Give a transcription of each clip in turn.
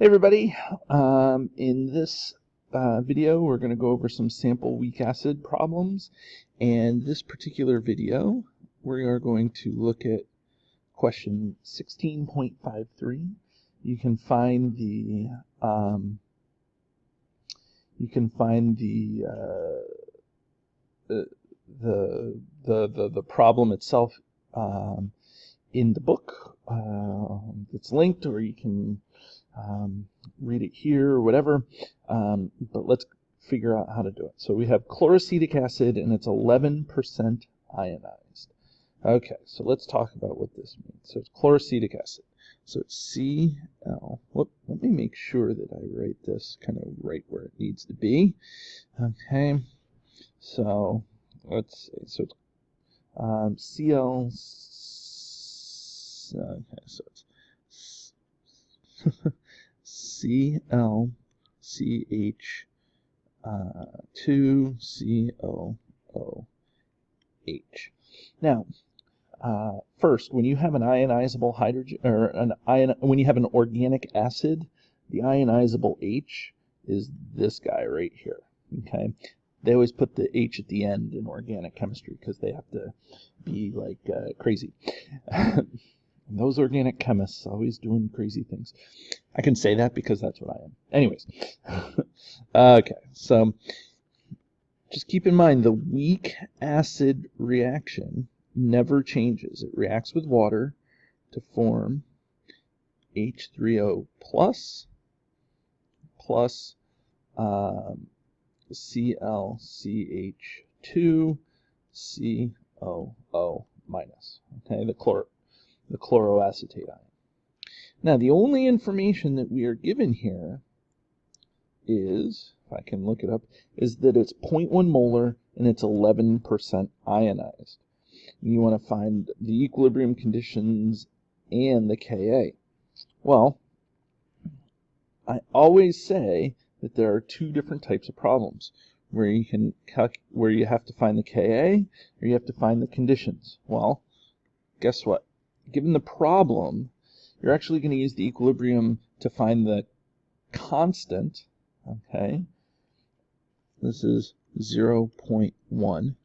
Hey everybody, in this video we're going to go over some sample weak acid problems, and this particular video we are going to look at question 16.53. You can find the problem itself in the book. It's linked, or you can read it here or whatever, but let's figure out how to do it. So we have chloroacetic acid and it's 11% ionized. Okay, so let's talk about what this means. So it's chloroacetic acid. So it's Cl. Let me make sure that I write this kind of right where it needs to be. Okay, so let's see. So it's Cl. Okay, so it's ClCH2COOH. Now, first, when you have an ionizable hydrogen, or when you have an organic acid, the ionizable H is this guy right here. Okay, they always put the H at the end in organic chemistry because they have to be like crazy. And those organic chemists always doing crazy things. I can say that because that's what I am. Anyways, okay, so just keep in mind the weak acid reaction never changes. It reacts with water to form H3O plus ClCH2COO minus. Okay, the chloroacetate ion. Now, the only information that we are given here is, if I can look it up, is that it's 0.1 molar and it's 11% ionized. And you want to find the equilibrium conditions and the Ka. Well, I always say that there are two different types of problems where you have to find the Ka or you have to find the conditions. Well, guess what? Given the problem, you're actually going to use the equilibrium to find the constant. Okay, this is 0.1,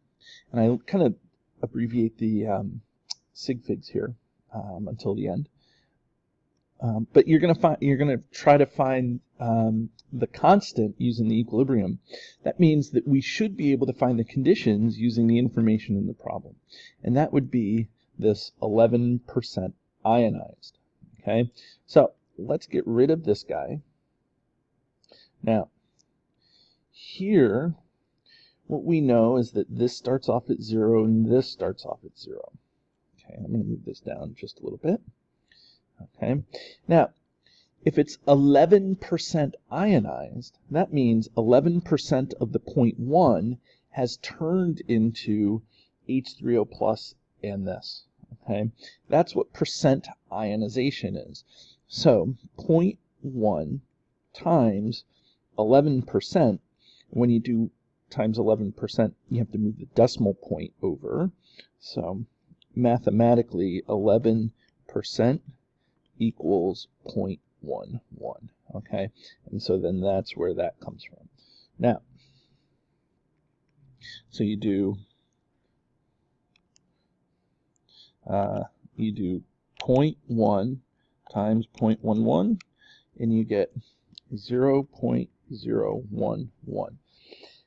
and I kind of abbreviate the sig figs here until the end. But you're going to try to find the constant using the equilibrium. That means that we should be able to find the conditions using the information in the problem, and that would be this 11% ionized. Okay, so let's get rid of this guy. Now, here, what we know is that this starts off at 0 and this starts off at 0. Okay, I'm going to move this down just a little bit. Okay, now, if it's 11% ionized, that means 11% of the 0.1 has turned into H3O plus and this. Okay, that's what percent ionization is. So 0.1 times 11%, when you do times 11%, you have to move the decimal point over. So mathematically, 11% equals 0.11. Okay, and so then that's where that comes from. Now, so you do 0.1 times 0.11, and you get 0.011.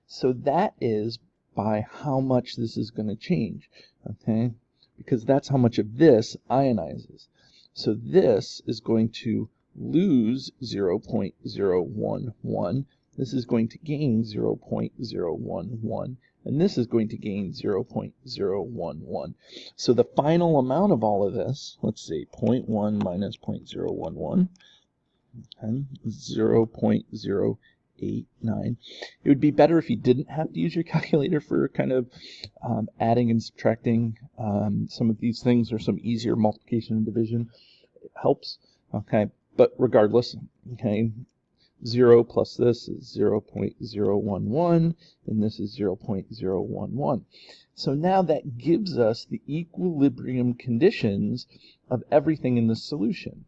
So that is by how much this is going to change, okay? Because that's how much of this ionizes. So this is going to lose 0.011. This is going to gain 0.011. And this is going to gain 0.011. So the final amount of all of this, let's see, 0.1 minus 0.011, okay, 0.089. It would be better if you didn't have to use your calculator for kind of adding and subtracting some of these things, or some easier multiplication and division. It helps, okay, but regardless, okay, 0 plus this is 0.011, and this is 0.011. So now that gives us the equilibrium conditions of everything in the solution.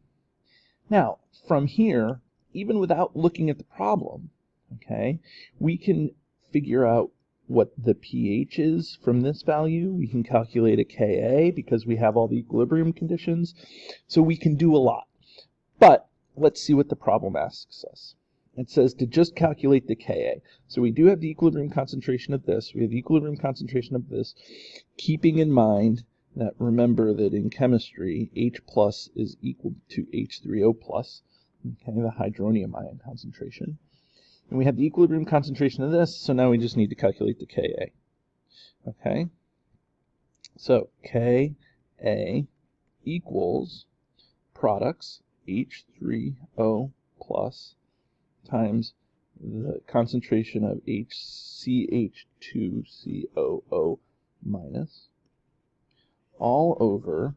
Now, from here, even without looking at the problem, okay, we can figure out what the pH is from this value. We can calculate a Ka because we have all the equilibrium conditions. So we can do a lot. But let's see what the problem asks us. It says to just calculate the Ka. So we do have the equilibrium concentration of this. We have the equilibrium concentration of this, keeping in mind that, remember that in chemistry, H plus is equal to H3O plus, okay, the hydronium ion concentration. And we have the equilibrium concentration of this, so now we just need to calculate the Ka. Okay? So Ka equals products H3O plus times the concentration of HCH2COO minus all over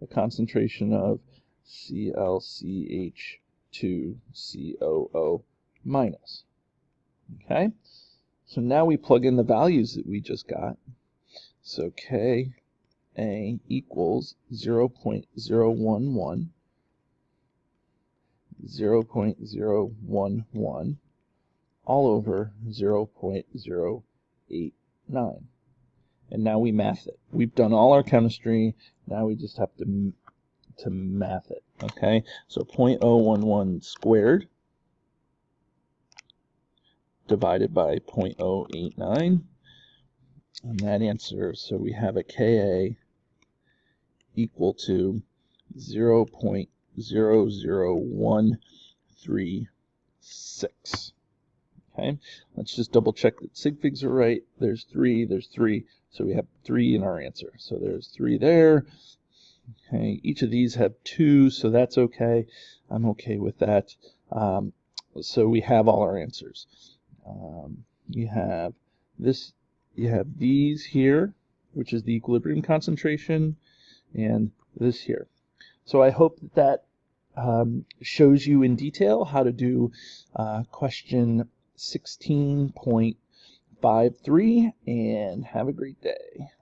the concentration of ClCH2COO minus. Okay? So now we plug in the values that we just got. So Ka equals 0.011, 0.011, all over 0.089. And now we math it. We've done all our chemistry. Now we just have to math it. Okay? So 0.011 squared divided by 0.089. And that answer, so we have a Ka equal to 0.00136. Okay, let's just double check that sig figs are right. There's 3, so we have 3 in our answer. So there's 3 there. Okay, each of these have 2, so that's okay. I'm okay with that. So we have all our answers. You have this. You have these here, which is the equilibrium concentration, and this here. So I hope that shows you in detail how to do question 16.53, and have a great day.